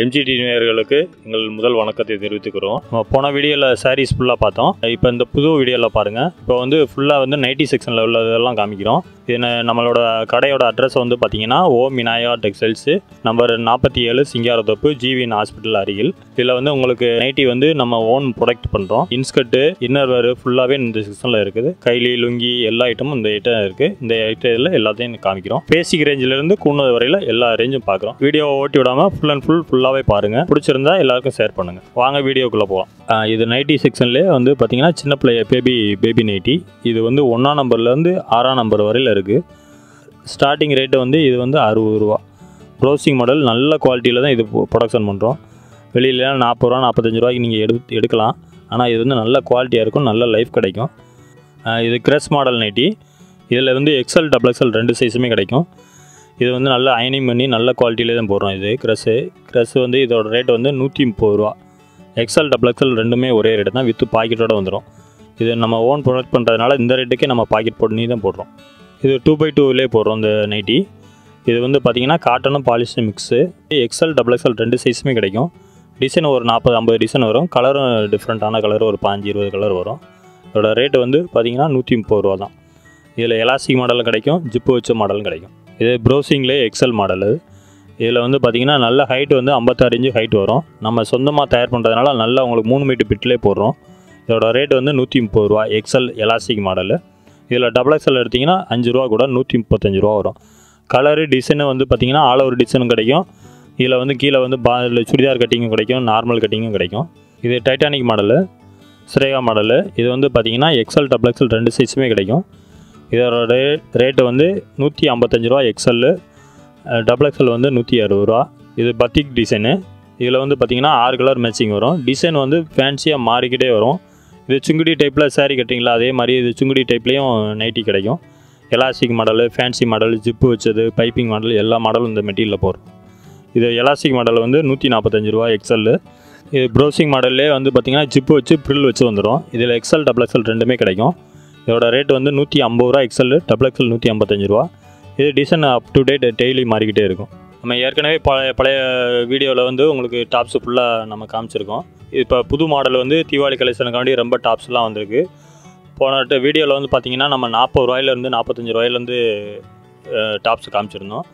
MGT நேயர்களுக்கு எங்கள் முதல் வணக்கத்தை தெரிவித்துக்கிறோம். நம்ம போன வீடியோவில் சாரீஸ் ஃபுல்லாக பார்த்தோம். இப்போ இந்த புது வீடியோவில் பாருங்கள். இப்போ வந்து ஃபுல்லாக வந்து நைட்டி செக்ஷனில் உள்ளதெல்லாம் காமிக்கிறோம். இது நம்மளோட கடையோட அட்ரஸ் வந்து பார்த்தீங்கன்னா Vinayaka textiles number 47 Singarathoppu Jivin hospital அருகில். இதில் வந்து உங்களுக்கு நைட்டி வந்து நம்ம ஓன் ப்ரொடக்ட் பண்ணுறோம். இன்ஸ்கர்ட்டு இன்னர் வேறு ஃபுல்லாகவே இந்த செக்ஷனில் இருக்குது. கைலி லுங்கி எல்லா ஐட்டமும் இந்த ஐட்டம் இருக்குது. இந்த ஐட்டத்தில் எல்லாத்தையும் காமிக்கிறோம். பேசிக் ரேஞ்சிலேருந்து கூடுதல் வரையில் எல்லா ரேஞ்சும் பார்க்குறோம். வீடியோவை ஓட்டி விடாமல் ஃபுல் அண்ட் ஃபுல்லாகவே பாருங்கள். பிடிச்சிருந்தா எல்லாருக்கும் ஷேர் பண்ணுங்கள். வாங்க வீடியோக்குள்ளே போகலாம். இது நைட்டி செக்ஷன்லேயே வந்து பார்த்தீங்கன்னா சின்ன பிள்ளை பேபி நைட்டி. இது வந்து 1ஆம் நம்பர்லேருந்து 6ஆம் நம்பர் வரையில் இருக்குது. ஸ்டார்டிங் ரேட்டு வந்து இது வந்து 60 ரூபா. ப்ரௌசிங் மாடல் நல்ல குவாலிட்டியில் தான் இது ப்ரொடக்ஷன் பண்ணுறோம். வெளியிலாம் 40 ரூபா 45 ரூபாய்க்கு நீங்கள் எடுக்கலாம். ஆனால் இது வந்து நல்ல குவாலிட்டியாக இருக்கும், நல்ல லைஃப் கிடைக்கும். இது கிரஸ் மாடல் நைட்டி. இதில் வந்து XL XXL 2 சைஸுமே கிடைக்கும். இது வந்து நல்ல அயனிங் பண்ணி நல்ல குவாலிட்டியிலே தான் போடுறோம். இது க்ரஸ் வந்து இதோட ரேட் வந்து 130 ரூபா. XL XXL ரெண்டுமே ஒரே ரேட்டு தான், வித்து பாக்கெட்டோடு வந்துடும். இது நம்ம ஓன் ப்ரொடக்ட் பண்ணுறதுனால இந்த ரேட்டுக்கே நம்ம பாக்கெட் போட்டு தான் போடுறோம். இது 2x2லே போடுறோம் இந்த நைட்டி. இது வந்து பார்த்திங்கன்னா காட்டனும் பாலிஸ்டர் மிக்ஸு. XL XXL 2 சைஸுமே கிடைக்கும். டிசைன் ஒரு 40-50 டிசைன் வரும். கலரும் டிஃப்ரெண்ட்டான கலர் ஒரு 15-20 கலர் வரும். இதோட ரேட்டு வந்து பார்த்திங்கன்னா 130 ரூபா தான். இதில் எலாஸ்டிக் மாடலும் கிடைக்கும், ஜிப்பு வச்ச மாடலும் கிடைக்கும். இது ப்ரௌசிங்லேயே XL மாடலு. இதில் வந்து பார்த்திங்கன்னா நல்ல ஹைட் வந்து 56 இன்ச்சு ஹைட் வரும். நம்ம சொந்தமாக தயார் பண்ணுறதுனால நல்லா உங்களுக்கு 3 மீட்டர் பிட்லேயே போடுறோம். இதோட ரேட் வந்து 130 ரூபா. XL elastic model. இதில் XXL எடுத்திங்கன்னா 5 ரூபா கூட 135 ரூபா வரும். கலரு டிசைனு வந்து பார்த்திங்கன்னா ஆல் ஓவர் டிசைனும் கிடைக்கும். இதில் வந்து கீழே வந்து சுடிதார் கட்டிங்கும் கிடைக்கும், நார்மல் கட்டிங்கும் கிடைக்கும். இது டைட்டானிக் மாடலு, ஸ்ரேகா மாடலு. இது வந்து பார்த்திங்கன்னா XL XXL 2 சைஸுமே கிடைக்கும். இதோட ரேட்டு வந்து 155 ரூபா. XL XXL வந்து 160 ரூபா. இது பத்திக் டிசைனு. இதில் வந்து பார்த்திங்கன்னா 6 கலர் மேட்சிங் வரும். டிசைன் வந்து ஃபேன்சியாக மாறிக்கிட்டே வரும். இது சுங்குடி டைப்பில் சாரீ கட்டிங்களா அதே மாதிரி இது சுங்குடி டைப்லேயும் நைட்டி கிடைக்கும். Elastic model, fancy model, zip வச்சது, பைப்பிங் மாடல் எல்லா மாடலும் இந்த மெட்டீரியலில் போடுறோம். இது எலாஸ்டிக் மாடல் வந்து 145 ரூபா. XL. இது ப்ரௌசிங் மாடல்லே வந்து பார்த்திங்கன்னா ஜிப்பு வச்சு ப்ரில் வச்சு வந்துடும். இதில் XL XXL ரெண்டுமே கிடைக்கும். இதோட ரேட் வந்து 150 ரூபா. XL XXL 155 ரூபா. இது design up to date daily மாறிக்கிட்டே இருக்கும். நம்ம ஏற்கனவே பழைய வீடியோவில் வந்து உங்களுக்கு டாப்ஸு ஃபுல்லாக நம்ம காமிச்சிருக்கோம். இப்போ புது மாடல் வந்து தீபாவளி கலெக்ஷனுக்காண்டி ரொம்ப டாப்ஸ்லாம் வந்திருக்கு. போன வீடியோவில் வந்து பார்த்திங்கன்னா நம்ம 40 ரூபாயிலேருந்து 45 ரூபாயிலேருந்து டாப்ஸ் காமிச்சிருந்தோம்.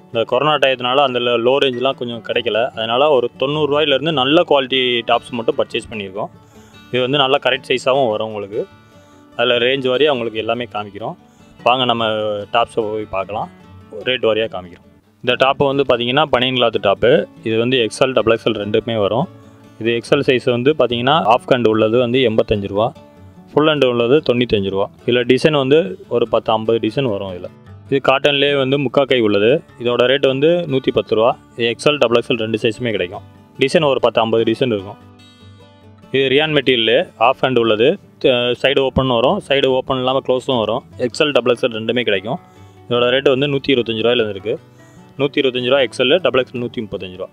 இந்த கொரோனா டயத்தினால அந்த லோ ரேஞ்செலாம் கொஞ்சம் கிடைக்கல. அதனால் ஒரு 90 ரூபாயிலேருந்து நல்ல குவாலிட்டி டாப்ஸ் மட்டும் பர்ச்சேஸ் பண்ணியிருக்கோம். இது வந்து நல்ல கரெக்ட் சைஸாகவும் வரும் உங்களுக்கு. அதில் ரேஞ்ச் வாரியாக உங்களுக்கு எல்லாமே காமிக்கிறோம். வாங்க நம்ம டாப்ஸை போய் பார்க்கலாம். ரேட் வாரியாக காமிக்கிறோம். இந்த டாப்பு வந்து பார்த்திங்கன்னா பனியன் கிளாத் டாப்பு. இது வந்து XL XXL ரெண்டுமே வரும். இது XL சைஸ் வந்து பார்த்திங்கன்னா ஆஃப் ஹேண்ட் உள்ளது வந்து 85 ரூபா, ஃபுல் ஹேண்டு உள்ளது 95 ரூபா. இதில் டிசைன் வந்து ஒரு 10-50 டிசைன் வரும். இதில் இது காட்டன்லேயே வந்து முக்கால் கை உள்ளது. இதோட ரேட் வந்து 110 ரூபா. இது XL XXL 2 சைஸுமே கிடைக்கும். டிசைன் ஒரு 10-50 டிசைன் இருக்கும். இது ரியான் மெட்டீரியல் ஆஃப் ஹேண்ட் உள்ளது. சைடு ஓப்பன் வரும், சைடு ஓப்பன் இல்லாமல் க்ளோஸும் வரும். XL XXL ரெண்டுமே கிடைக்கும். இதோட ரேட்டு வந்து 125 ரூபாயிலேருந்து இருக்குது. 125 ரூபா. XL XXL 135 ரூபா.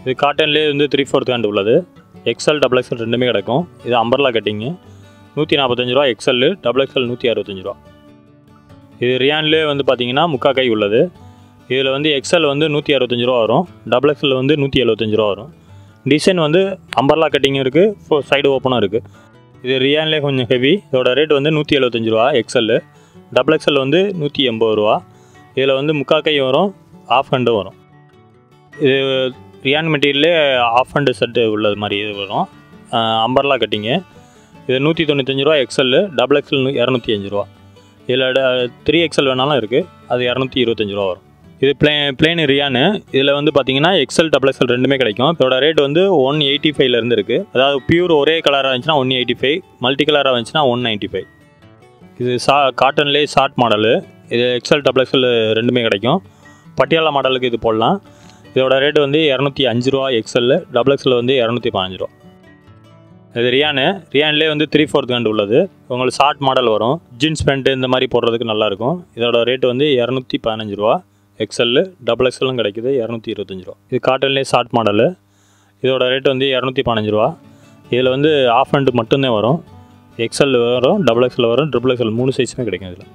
இது காட்டன்லேயே வந்து 3/4 ஹேண்ட் உள்ளது. XL XXL ரெண்டுமே கிடைக்கும். இது அம்பர்லா கட்டிங்கு. 145 ரூபா. XL XXL 165 ரூபா. இது ரியான்லேயே வந்து பார்த்திங்கன்னா முக்கால் கை உள்ளது. இதில் வந்து XL வந்து 165 ரூபா வரும், XXL வந்து 175 ரூபா வரும். டிசைன் வந்து அம்பர்லா கட்டிங்கும் இருக்குது, சைடு ஓப்பனும் இருக்குது. இது ரியான்லேயே கொஞ்சம் ஹெவி. இதோட ரேட் வந்து 175 ரூபா. XL XXL வந்து 180 ரூபா. இதில் வந்து முக்கால் கை வரும், ஆஃப் ஹேண்டும் வரும். இது ரியான் மெட்டீரியல்லே ஆஃப் ஹேண்டு செட்டு உள்ளது மாதிரி இது வரும். அம்பர்லா கட்டிங்கு. இது 195 ரூபா. XL XXL 205 ரூபா. இதில் 3XL வேணாலும் இருக்குது, அது 225 ரூபா வரும். இது பிளெயின் ரியானு. இதில் வந்து பார்த்திங்கன்னா XL XXL ரெண்டுமே கிடைக்கும். இதோட ரேட் வந்து 185லேருந்து இருக்குது. அதாவது பியூர் ஒரே கலராக இருந்துச்சுன்னா 185, மல்டி கலராக இருந்துச்சுன்னா 195. இது காட்டன்லேயே ஷார்ட் மாடலு. இது XL XXL ரெண்டுமே கிடைக்கும். பட்டியாலா மாடலுக்கு இது போடலாம். இதோட ரேட்டு வந்து 205 ரூபா. XL XXL வந்து 215 ரூபா. இது ரியான்லேயே வந்து 3/4 ஹேண்ட் உள்ளது. உங்களுக்கு ஷார்ட் மாடல் வரும். ஜீன்ஸ் பேண்ட்டு இந்த மாதிரி போடுறதுக்கு நல்லாயிருக்கும். இதோட ரேட்டு வந்து 215 ரூபா. XL XXL கிடைக்குது 225 ரூபா. இது காட்டன்லேயே ஷார்ட் மாடலு. இதோட ரேட்டு வந்து 215 ரூபா. இதில் வந்து ஆஃப் ஹேண்டு மட்டும்தான் வரும். XL வரும், XXL வரும், XXL 3 சைஸுமே கிடைக்கும் இதில்.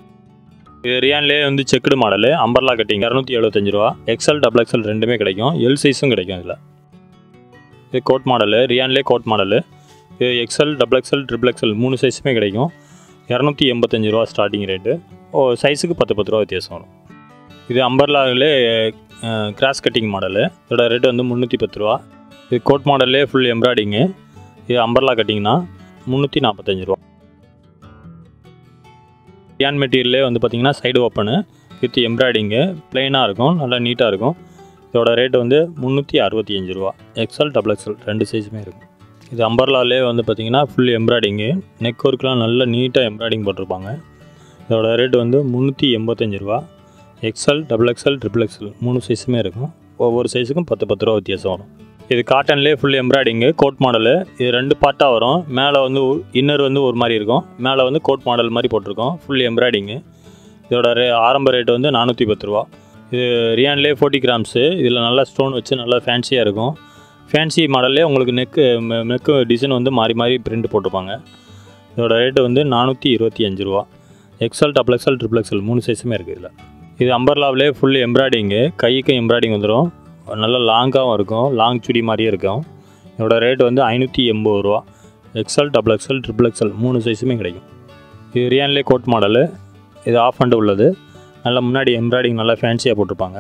இது ரியான்லேயே வந்து செக்குடு மாடலு, அம்பர்லா கட்டிங் 275 ரூபா. XL XXL ரெண்டுமே கிடைக்கும். எல் சைஸும் கிடைக்கும் இதில். இது கோட் மாடலு, ரியான்லேயே கோட் மாடலு. இது எக்ஸ்எல், XXL, XXL 3 சைஸுமே கிடைக்கும். 285 ரூபா ஸ்டார்டிங் ரேட்டு. சைஸுக்கு 10 ரூபா வித்தியாசம் வரும். இது அம்பர்லாவிலே கிராஸ் கட்டிங் மாடலு. இதோட ரேட்டு வந்து 310 ரூபா. இது கோட் மாடல்லே ஃபுல் எம்ப்ராய்டிங்கு. இது அம்பர்லா கட்டிங்னா 345 ரூபா. ரியான் மெட்டீரியல்லே வந்து பார்த்திங்கன்னா சைடு ஓப்பனு வித் எம்ப்ராய்டிங்கு, ப்ளைனாக இருக்கும், நல்லா நீட்டாக இருக்கும். இதோட ரேட்டு வந்து 365 ரூபா. XL, XXL 2 சைஸுமே இருக்கும். இது அம்பர்லாலே வந்து பார்த்திங்கன்னா ஃபுல் எம்ப்ராய்டிங்கு, நெக் ஒர்க்லாம் நல்லா நீட்டாக எம்ப்ராய்டிங் போட்டிருப்பாங்க. இதோட ரேட்டு வந்து 385 ரூபா. XL, XXL, XXL 3 சைஸுமே இருக்கும். ஒவ்வொரு சைஸுக்கும் 10 ரூபா வித்தியாசம் வரும். இது காட்டன்லேயே ஃபுல் எம்ப்ராய்டிங்கு, கோட் மாடலு. இது 2 பார்ட்டாக வரும். மேலே வந்து இன்னர் வந்து ஒரு மாதிரி இருக்கும், மேலே வந்து கோட் மாடல் மாதிரி போட்டிருக்கோம். Full embroidery. இதோட ஆரம்ப ரேட்டு வந்து 410 ரூபா. இது ரியான்லேயே 40 கிராம்ஸு. இதில் நல்லா ஸ்டோன் வச்சு நல்லா ஃபேன்சியாக இருக்கும். ஃபேன்சி மாடல்லே உங்களுக்கு நெக்கு டிசைன் வந்து மாறி மாறி பிரிண்ட் போட்டிருப்பாங்க. இதோட ரேட்டு வந்து 425 ரூபா. XL, XXL, XXL 3 சைஸுமே இருக்குது இதில். இது அம்பர்லாவிலே ஃபுல் எம்ப்ராய்டிங்கு, கைக்கு எம்ப்ராய்டிங் வந்துடும். நல்லா லாங்காகவும் இருக்கும், லாங் சுடி மாதிரியே இருக்கும். இதோட ரேட்டு வந்து 580 ரூபா. XL, XXL, XXL 3 சைஸுமே கிடைக்கும். இது ரியான்லேயே கோட் மாடலு. இது ஆஃப் ஹண்ட் உள்ளது. நல்லா முன்னாடி எம்ப்ராய்டிங் நல்லா ஃபேன்சியாக போட்டிருப்பாங்க.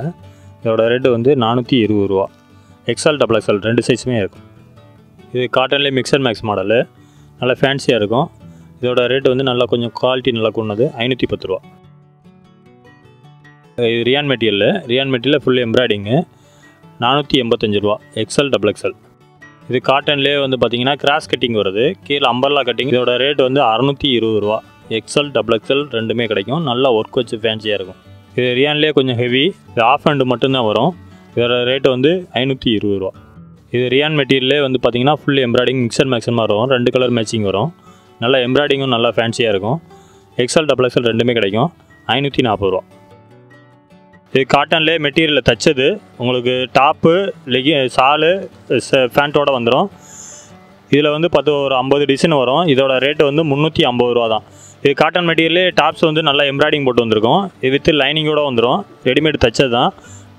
இதோட ரேட்டு வந்து 420 ரூபா. XL, XXL 2 சைஸுமே இருக்கும். இது காட்டன்லேயே மிக்சர் மேக்ஸ் மாடலு. நல்லா ஃபேன்சியாக இருக்கும். இதோட ரேட்டு வந்து நல்லா கொஞ்சம் குவாலிட்டி நல்லா கொண்டது, 510 ரூபா. இது ரியான் மெட்டீரியலில் ஃபுல் எம்ப்ராய்டிங்கு, 485 ரூபா. XL, XXL. இது காட்டன்லேயே வந்து பார்த்திங்கன்னா கிராஸ் கட்டிங் வருது, கீழே அம்பர்லா கட்டிங். இதோட ரேட்டு வந்து 620 ரூபா. XL, XXL 2மே கிடைக்கும். நல்லா ஒர்க் வச்சு ஃபேன்சியாக இருக்கும். இது ரியான்லேயே கொஞ்சம் ஹெவி. இது ஆஃப் ஹண்டு மட்டும்தான் வரும். இதோட ரேட்டு வந்து 520 ரூபா. இது ரியான் மெட்டீரியல்லே வந்து பார்த்திங்கன்னா ஃபுல் எம்ப்ராய்டிங், மிக்சர் மேக்ஸிமாக வரும். 2 கலர் மேட்சிங் வரும். நல்லா எம்ப்ராய்டிங்கும் நல்லா ஃபேன்சியாக இருக்கும். XL, XXL 2மே கிடைக்கும். 540 ரூபா. இது காட்டன்லேயே மெட்டீரியலில் தைச்சது. உங்களுக்கு டாப்பு, சாலு, ஃபேண்ட்டோடு வந்துடும். இதில் வந்து ஒரு 50 டிசைன் வரும். இதோட ரேட்டு வந்து 350 ரூபா தான். இது காட்டன் மெட்டீரியலே டாப்ஸ் வந்து நல்லா எம்ப்ராய்டிங் போட்டு வந்திருக்கும். இது வித் லைனிங்கோடு வந்துடும். ரெடிமேட் தைச்சது தான்.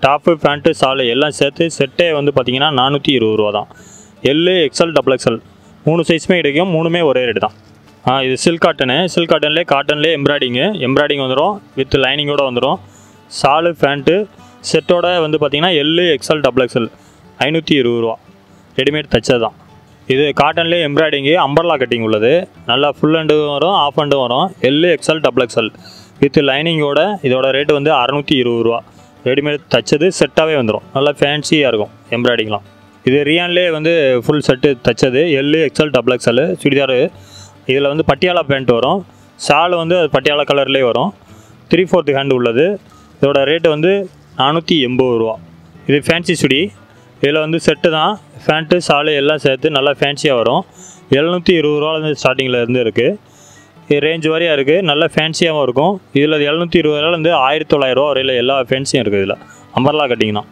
டாப்பு, பேண்ட்டு, சாலு எல்லாம் சேர்த்து செட்டே வந்து பார்த்திங்கன்னா 420 ரூபா தான். L, XL, XXL 3 சைஸுமே கிடைக்கும். 3மே ஒரே ரேட்டு தான். இது சில்க் காட்டன்லேயே எம்ப்ராய்டிங் வந்துடும். வித் லைனிங்கோடு வந்துடும். சாலு, ஃபேண்ட்டு செட்டோட வந்து பார்த்திங்கன்னா L, XL, XXL 520 ரூபா. ரெடிமேட் தைச்சது தான். இது காட்டன்லேயே எம்ப்ராய்டிங்கு, அம்பர்லா கட்டிங் உள்ளது. நல்லா ஃபுல் ஹண்டும் வரும், ஆஃப் ஹண்டும் வரும். L, XL, XXL வித் லைனிங்கோட. இதோட ரேட்டு வந்து 620 ரூபா. ரெடிமேட் தைச்சது செட்டாகவே வந்துடும். நல்லா ஃபேன்சியாக இருக்கும் எம்ப்ராய்டிங்லாம். இது ரியான்லேயே வந்து ஃபுல் செட்டு தைச்சது. L, XL, XXL churidar. இதில் வந்து பட்டியாலா பேண்ட் வரும். ஷால் வந்து பட்டியாலா கலர்லேயே வரும். 3/4 ஹேண்டு உள்ளது. இதோட ரேட்டு வந்து 480 ரூபா. இது ஃபேன்சி சுடி. இதில் வந்து செட்டு தான், ஃபேண்ட்டு, ஷாலு எல்லாம் சேர்த்து நல்லா ஃபேன்சியாக வரும். 720 ரூபாலேருந்து ஸ்டார்டிங்கில் இருந்து இருக்குது. இது ரேஞ்ச் வரையாக இருக்குது. நல்லா ஃபேன்சியாகவும் இருக்கும். இதில் 720 ரூபாலேருந்து 1900 ரூபா வரையில் எல்லா ஃபேன்சியும் இருக்குது. இதில் அம்பர்லா கட்டிங் தான்.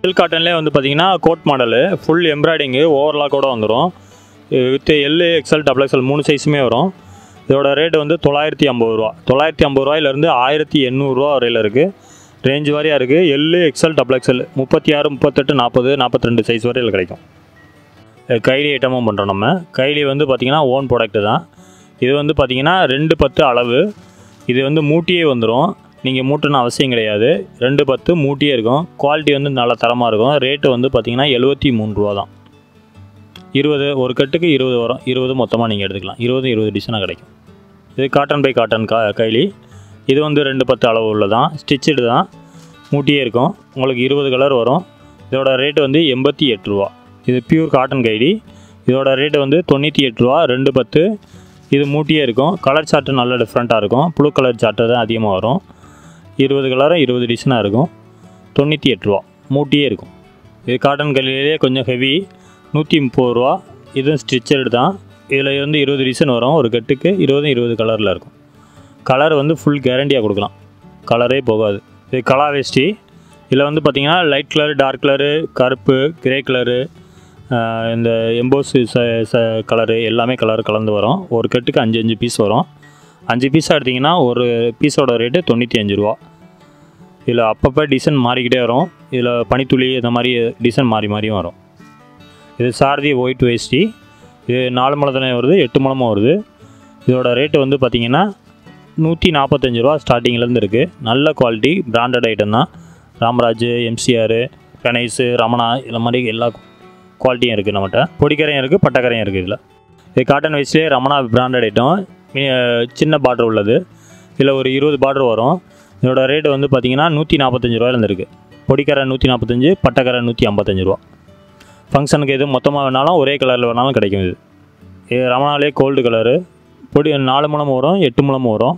சில்க் காட்டன்லேயே வந்து பார்த்திங்கன்னா கோட் மாடலு, ஃபுல் எம்ப்ராய்டிங்கு, ஓவர்லாக்கோடு வந்துடும். வித் L, XL, XXL 3 சைஸுமே வரும். இதோட ரேட்டு வந்து 950 ரூபா. 950 ரூபாயிலேருந்து 1800 ரூபா வரையில் இருக்குது. ரேஞ்ச் வாரியாக இருக்குது. L, XL, XXL 36, 38, 40, 42 சைஸ் வரையில் கிடைக்கும். கைலி ஐட்டமும் பண்ணுறோம் நம்ம. கைலி வந்து பார்த்திங்கன்னா ஓன் ப்ராடக்ட்டு தான். இது வந்து பார்த்திங்கன்னா 2/10 அளவு. இது வந்து மூட்டியே வந்துடும். நீங்கள் மூட்டுன்னு அவசியம் கிடையாது. 2/10 மூட்டியே இருக்கும். குவாலிட்டி வந்து நல்ல தரமாக இருக்கும். ரேட்டு வந்து பார்த்திங்கன்னா 73 ரூபா தான். 20 ஒரு கட்டுக்கு 20 வரும். 20 மொத்தமாக நீங்கள் எடுத்துக்கலாம். 20 டிசைனாக கிடைக்கும். இது காட்டன் பை காட்டன் கைலி. இது வந்து 2/10 அளவு உள்ளதான். ஸ்டிச்சடு தான். மூட்டியே இருக்கும். உங்களுக்கு 20 கலர் வரும். இதோட ரேட்டு வந்து 88 ரூபா. இது பியூர் காட்டன் கைலி. இதோட ரேட்டு வந்து 98 ரூபா. 2/10. இது மூட்டியே இருக்கும். கலர் சார்ட்டு நல்ல டிஃப்ரெண்ட்டாக இருக்கும். ப்ளூ கலர் சார்ட்டு தான் அதிகமாக வரும். 20 கலரும் 20 டிசைனாக இருக்கும். 98 ரூபா. மூட்டியே இருக்கும். இது காட்டன் கைலிலே கொஞ்சம் ஹெவி. 130 ரூபா. இதுவும் ஸ்டிச்சடு தான். இதில் வந்து 20 டிசைன் வரும். ஒரு கட்டுக்கு 20 கலரில் இருக்கும். கலர் வந்து ஃபுல் கேரண்டியாக கொடுக்கலாம். கலரே போகாது. இது கலா வேஷ்டி. இதில் வந்து பார்த்திங்கன்னா லைட் கலரு, டார்க் கலரு, கருப்பு, கிரே கலரு, இந்த எம்போஸ் கலரு எல்லாமே கலர் கலந்து வரும். ஒரு கட்டுக்கு 5 பீஸ் வரும். 5 பீஸாக எடுத்திங்கன்னா ஒரு பீஸோட ரேட்டு 95 ரூபா. இதில் அப்பப்போ டிசைன் மாறிக்கிட்டே வரும். இதில் பனித்துளி இந்த மாதிரி டிசைன் மாறியும் வரும். இது சாரதி ஒயிட் வேஷ்டி. இது 4 முழத்துலையும் வருது, 8 முழமும் வருது. இதோட ரேட்டு வந்து பார்த்திங்கன்னா 145 ரூபா ஸ்டார்டிங்லேருந்து இருக்குது. நல்ல குவாலிட்டி பிராண்டட் ஐட்டம் தான். ராமராஜ், எம்சிஆர், கணேஷ், ரமணா இந்த மாதிரி எல்லா குவாலிட்டியும் இருக்குது நம்மகிட்ட. பொடிக்கரையும் இருக்குது, பட்டக்கரையும் இருக்குது. இதில் இது காட்டன் வேஸ்ட்லேயே ரமணா பிராண்டட் ஐட்டம். சின்ன பார்டர் உள்ளது. இதில் ஒரு 20 பார்டர் வரும். இதோட ரேட்டு வந்து பார்த்திங்கன்னா 145 ரூபாயிலேருந்து இருக்குது. பொடிக்கரை 145, பட்டக்கரை 155 ரூபா. ஃபங்க்ஷனுக்கு எதுவும் மொத்தமாக வேணாலும் ஒரே கலரில் வேணாலும் கிடைக்கும். இது ரமணாலே கோல்டு கலரு. பொடி 4 முழமும் வரும், 8 முழமும் வரும்.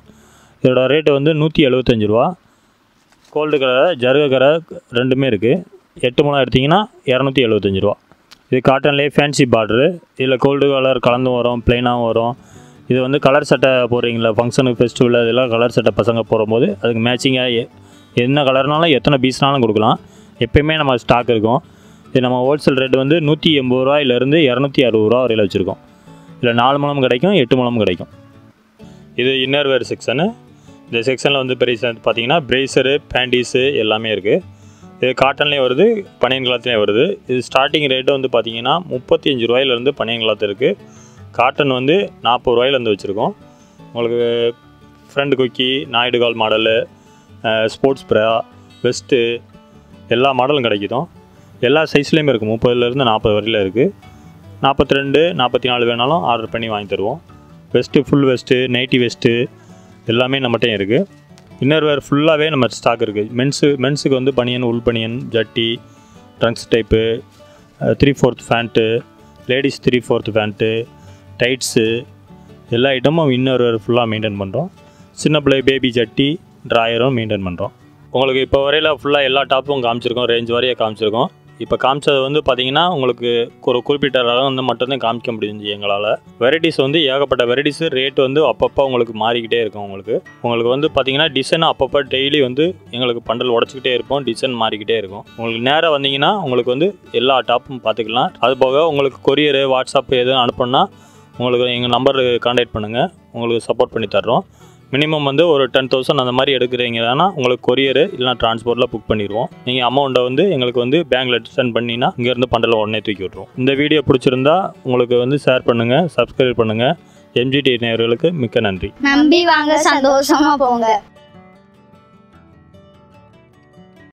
இதோட ரேட்டு வந்து 175 ரூபா. கோல்டு கலர், ஜருக கலர் ரெண்டுமே இருக்குது. 8 முழம் எடுத்திங்கன்னா 275 ரூபா. இது காட்டன்லேயே ஃபேன்சி பார்டரு. இதில் கோல்டு கலர் கலந்தும் வரும், ப்ளைனாகவும் வரும். இது வந்து கலர் சட்டை போடுறீங்களா ஃபங்க்ஷனுக்கு, ஃபெஸ்டிவல், இதெல்லாம் கலர் சட்டை பசங்க போடும்போது அதுக்கு மேட்சிங்காக என்ன கலர்னாலும் எத்தனை பீஸ்னாலும் கொடுக்கலாம். எப்போயுமே நம்ம ஸ்டாக் இருக்கும். இது நம்ம ஹோல்சேல் ரேட்டு வந்து 180 ரூபாயிலேருந்து 260 ரூபா வரையில் வச்சுருக்கோம். இதில் 4 முழம் கிடைக்கும், 8 முழம் கிடைக்கும். இது இன்னர் வேர் செக்ஷனு. இந்த செக்ஷனில் வந்து பெரிய பார்த்தீங்கன்னா பிரேசரு, பேண்டீஸு எல்லாமே இருக்குது. இது காட்டன்லேயே வருது, பனியன் கிளாத்லேயும் வருது. இது ஸ்டார்டிங் ரேட்டு வந்து பார்த்திங்கன்னா 35 ரூபாயிலேருந்து பனியன் கிளாத் இருக்குது. காட்டன் வந்து 40 ரூபாயிலேருந்து வச்சுருக்கோம். உங்களுக்கு ஃப்ரண்ட் குக்கி, நாயுடு கால் மாடலு, ஸ்போர்ட்ஸ் ப்ரா, வெஸ்ட்டு எல்லா மாடலும் கிடைக்கும். எல்லா சைஸ்லேயுமே இருக்குது. 30லேருந்து 40 வரையில் இருக்குது. 42, 44 வேணாலும் ஆர்டர் பண்ணி வாங்கி தருவோம். Vest, full vest, nightie vest எல்லாமே நம்மகிட்டையும் இருக்குது. இன்னர் வேர் ஃபுல்லாகவே நம்ம ஸ்டாக் இருக்குது. மென்ஸுக்கு வந்து பனியன், உள் பனியன், ஜட்டி, trunks type, 3/4 pant, ladies 3/4 pant, tights எல்லா ஐட்டமும் இன்னர் வேர் ஃபுல்லாக மெயின்டைன் பண்ணுறோம். சின்ன பிள்ளை பேபி ஜட்டி, ட்ராயரும் மெயின்டைன் பண்ணுறோம். உங்களுக்கு இப்போ வரையில் ஃபுல்லாக எல்லா டாப்பும் காமிச்சிருக்கோம், ரேஞ்ச் வரையே காமிச்சிருக்கோம். இப்போ காமிச்சது வந்து பார்த்திங்கன்னா உங்களுக்கு ஒரு குறிப்பிட்ட ரகம் வந்து மட்டும்தான் காமிக்க முடிஞ்சு எங்களால். வெரைட்டிஸ் வந்து ஏகப்பட்ட வெரைட்டிஸு. ரேட்டு வந்து அப்பப்போ உங்களுக்கு மாறிக்கிட்டே இருக்கும். உங்களுக்கு வந்து பார்த்திங்கன்னா டிசைன் அப்பப்போ டெய்லி வந்து எங்களுக்கு பண்டல் உடச்சிக்கிட்டே இருப்போம், டிசைன் மாறிக்கிட்டே இருக்கும். உங்களுக்கு நேராக வந்தீங்கன்னா உங்களுக்கு வந்து எல்லா டாப்பும் பார்த்துக்கலாம். அது போக உங்களுக்கு கொரியரு, வாட்ஸ்அப் எதுவும் அனுப்புனா உங்களுக்கு எங்கள் நம்பர் கான்டாக்ட் பண்ணுங்கள், உங்களுக்கு சப்போர்ட் பண்ணி தர்றோம். மினிமம் வந்து ஒரு 10,000 அந்த மாதிரி எடுக்கிறீங்கன்னா உங்களுக்கு கொரியரு இல்லைனா டிரான்ஸ்போர்ட்டில் புக் பண்ணிடுவோம். நீங்கள் அமௌண்ட்டை வந்து எங்களுக்கு வந்து பேங்க்கில் சென்ட் பண்ணினா இங்கேருந்து பண்டலை உடனே தூக்கி விட்ருவோம். இந்த வீடியோ பிடிச்சிருந்தா உங்களுக்கு வந்து ஷேர் பண்ணுங்கள், சப்ஸ்கிரைப் பண்ணுங்கள். எம்ஜிடி நேயர்களுக்கு மிக்க நன்றி. நம்பி வாங்க, சந்தோஷமாக போங்க.